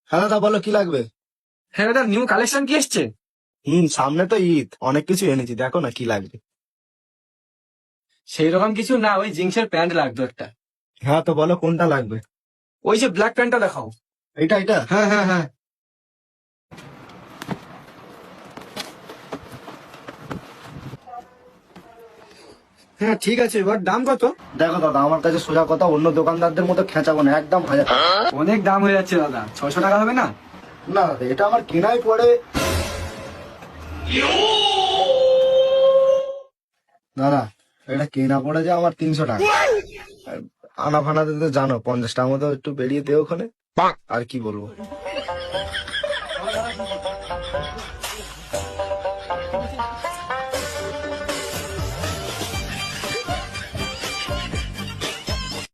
হ্যাঁ দাদা বলো কি লাগবে? হ্যাঁ দাদা, নিউ কালেকশন কি এসছে? সামনে তো ঈদ, অনেক কিছু এনেছি, দেখো না কি লাগবে। সেই রকম কিছু না, ওই জিন্সের প্যান্ট লাগতো একটা। হ্যাঁ তো বলো কোনটা লাগবে। ওই যে ব্ল্যাক প্যান্টটা দেখাও। এটা এটা হ্যাঁ হ্যাঁ হ্যাঁ। হ্যাঁ ঠিক আছে, এবার দাম কত? দেখো দাদা, আমার কাছে সোজা কথা, অন্য দোকানদারদের মতো খেঁচাবো না, একদম 1000 টাকা। অনেক দাম হয়ে যাচ্ছে দাদা, 600 টাকা হবে না? না দাদা, এটা আমার কেনাই পড়ে। দাদা এটা কেনা পড়ে যে আমার 300 টাকা। আর আনা ফানাতে তো জানো, 50 টাকার মতো একটু বেরিয়ে দেও ওখানে। আর কি বলবো।